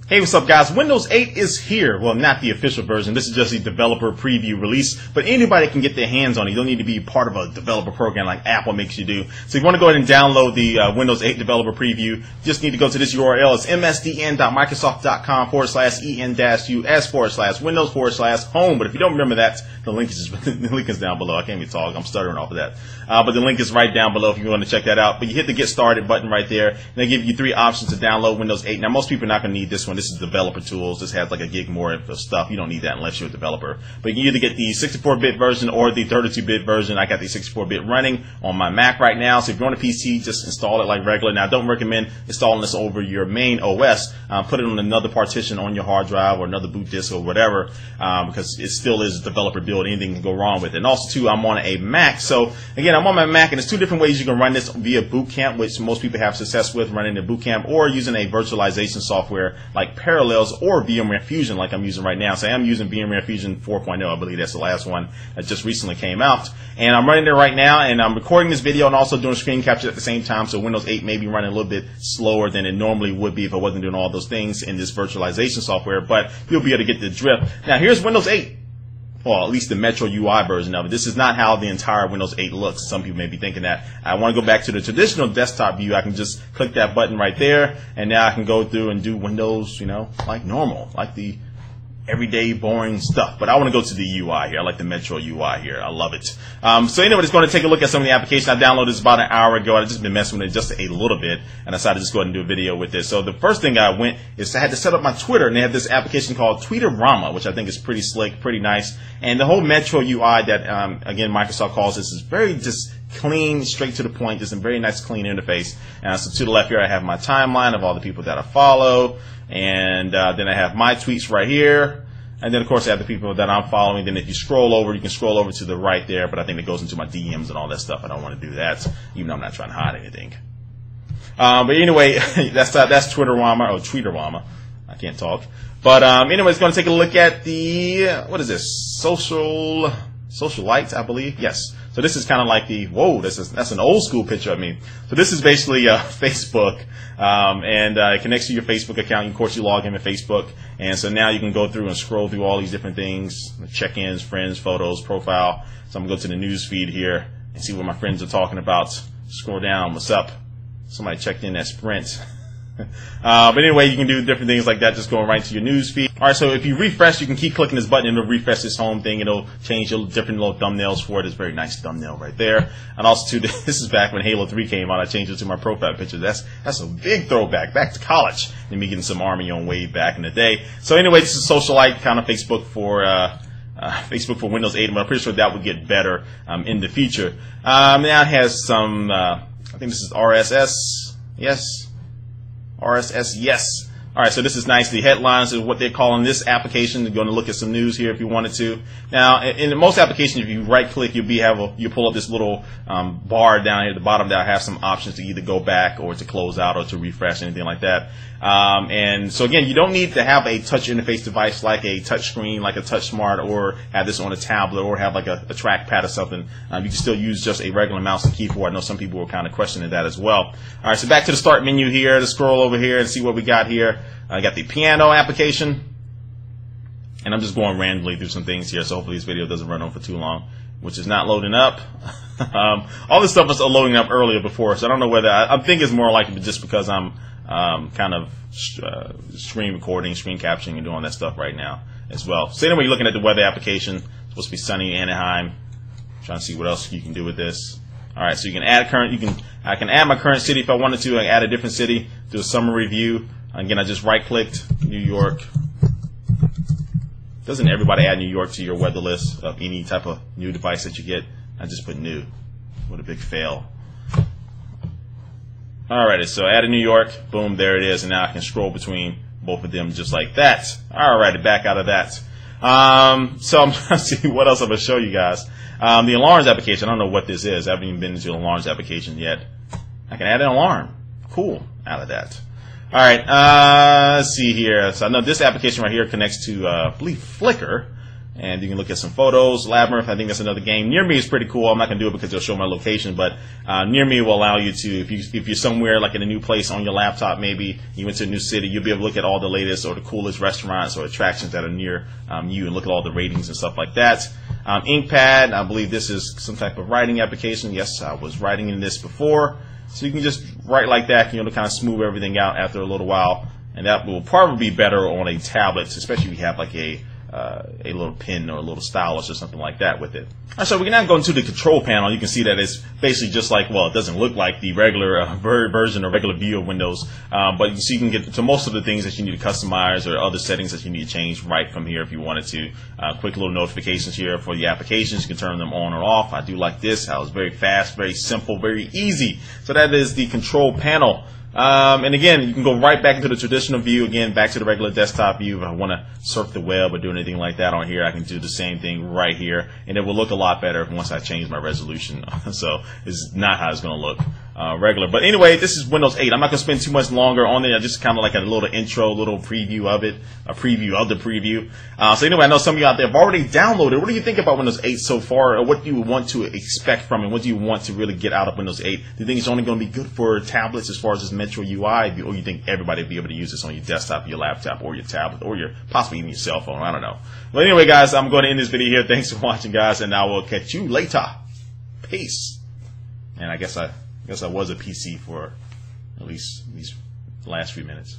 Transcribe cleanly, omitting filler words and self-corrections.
Hey, what's up guys? Windows 8 is here. Well, not the official version. This is just a developer preview release, but anybody can get their hands on it. You don't need to be part of a developer program like Apple makes you do. So if you want to go ahead and download the Windows 8 developer preview, you just need to go to this URL. It's msdn.microsoft.com/en-us/windows/home. But if you don't remember that, the link is down below. I can't even talk. I'm stuttering off of that. But the link is right down below if you want to check that out. But you hit the Get Started button right there, and they give you 3 options to download Windows 8. Now, most people are not going to need this one. This is developer tools. This has like a gig more of stuff. You don't need that unless you're a developer. But you can either get the 64-bit version or the 32-bit version. I got the 64-bit running on my Mac right now. So if you're on a PC, just install it like regular. Now, I don't recommend installing this over your main OS. Put it on another partition on your hard drive or another boot disk or whatever, because it still is a developer build. Anything can go wrong with it. And also, too, I'm on a Mac. So again, I'm on my Mac, and there's 2 different ways you can run this via Boot Camp, which most people have success with running the Boot Camp, or using a virtualization software like Parallels or VMware Fusion like I'm using right now. So I'm using VMware Fusion 4.0. I believe that's the last one that just recently came out. And I'm running it right now, and I'm recording this video and also doing screen capture at the same time. So Windows 8 may be running a little bit slower than it normally would be if I wasn't doing all those things in this virtualization software, but you'll be able to get the drift. Now here's Windows 8. Well, at least the Metro UI version of it. This is not how the entire Windows 8 looks. Some people may be thinking that. I want to go back to the traditional desktop view. I can just click that button right there, and now I can go through and do Windows, like normal, like the everyday boring stuff. But I want to go to the UI here. I like the Metro UI here. I love it. So anyway, just going to take a look at some of the applications. I downloaded this about an hour ago. I've just been messing with it just a little bit, and I decided to just go ahead and do a video with this. So the first thing I went is I had to set up my Twitter, and they have this application called Tweetorama, which I think is pretty slick, pretty nice. And the whole Metro UI that, again, Microsoft calls this is very just clean, straight to the point, just a very nice, clean interface. So to the left here, I have my timeline of all the people that I follow, and then I have my tweets right here. And then, of course, I have the people that I'm following. Then if you scroll over, you can scroll over to the right there, but I think it goes into my DMs and all that stuff. I don't want to do that, even though I'm not trying to hide anything. But anyway, that's Twitterama, or Tweetorama. I can't talk. But anyway, it's going to take a look at the, what is this, Socialite, I believe. Yes. So this is kind of like the, whoa, that's an old school picture of me. So this is basically Facebook, and it connects to your Facebook account. Of course, you log in with Facebook, and so now you can go through and scroll through all these different things, check-ins, friends, photos, profile. So I'm going to go to the news feed here and see what my friends are talking about. Scroll down, what's up? Somebody checked in at Sprint. But anyway, you can do different things like that, just going right to your news feed. Alright, so if you refresh, you can keep clicking this button, it'll refresh this home thing, it'll change your different little thumbnails for it. It's a very nice thumbnail right there. And also too, this is back when Halo 3 came out. I changed it to my profile picture. That's a big throwback, back to college, and me getting some Army on way back in the day. So anyway, this is Socialite, kind of Facebook for Windows 8, but I'm pretty sure that would get better in the future. Now it has some, I think this is RSS, yes. RSS, yes. All right, so this is nice. The headlines is what they're calling this application. You're going to look at some news here if you wanted to. Now, in most applications, if you right-click, you pull up this little bar down here at the bottom that have some options to either go back or to close out or to refresh, anything like that. And so again, you don't need to have a touch interface device like a touch screen, like a Touch Smart, or have this on a tablet, or have like a trackpad or something. You can still use just a regular mouse and keyboard. I know some people were kind of questioning that as well. All right, so back to the start menu here. Let's scroll over here and see what we got here. I got the piano application, and I'm just going randomly through some things here, so hopefully this video doesn't run on for too long, which is not loading up. All this stuff was loading up earlier before, so I don't know whether, I think it's more likely just because I'm kind of screen recording, screen capturing, and doing that stuff right now as well. So anyway, you're looking at the weather application. It's supposed to be sunny in Anaheim. Trying to see what else you can do with this. All right, so you can add I can add my current city if I wanted to. I can add a different city, do a summary review. Again, I just right-clicked New York. Doesn't everybody add New York to your weather list of any type of new device that you get? I just put new. What a big fail. Alrighty, so added New York. Boom, there it is. And now I can scroll between both of them just like that. Alrighty, back out of that. So I'm trying to see what else I'm going to show you guys. The alarms application, I don't know what this is. I haven't even been into the alarms application yet. I can add an alarm. Cool, out of that. All right, let's see here. So I know this application right here connects to, I believe, Flickr. and you can look at some photos. Labyrinth, I think that's another game. Near Me is pretty cool. I'm not going to do it because it'll show my location, but Near Me will allow you to, if you're somewhere like in a new place on your laptop, maybe you went to a new city, you'll be able to look at all the latest or the coolest restaurants or attractions that are near you and look at all the ratings and stuff like that. InkPad, I believe this is some type of writing application. Yes, I was writing in this before. So you can just write like that, to kind of smooth everything out after a little while. And that will probably be better on a tablet, especially if you have like a little pen or a little stylus or something like that with it. Alright, so we can now go into the control panel. You can see that it's basically just like, well, it doesn't look like the regular version or regular view of Windows, but you see you can get to most of the things that you need to customize or other settings that you need to change right from here if you wanted to. Quick little notifications here for the applications. You can turn them on or off. I do like this, how it's very fast, very simple, very easy. So that is the control panel. And again, you can go right back into the traditional view, again, back to the regular desktop view. If I want to surf the web or do anything like that on here, I can do the same thing right here. And it will look a lot better once I change my resolution. So it's not how it's going to look regular. But anyway, this is Windows 8. I'm not going to spend too much longer on it. I just kind of like a little intro, little preview of it, a preview of the preview. So anyway, I know some of you out there have already downloaded. What do you think about Windows 8 so far? Or what do you want to expect from it? What do you want to really get out of Windows 8? Do you think it's only going to be good for tablets as far as this Metro UI? Or you think everybody will be able to use this on your desktop, your laptop, or your tablet, or your possibly even your cell phone? I don't know. But anyway, guys, I'm going to end this video here. Thanks for watching, guys, and I will catch you later. Peace. And I guess I was a PC for at least these last few minutes.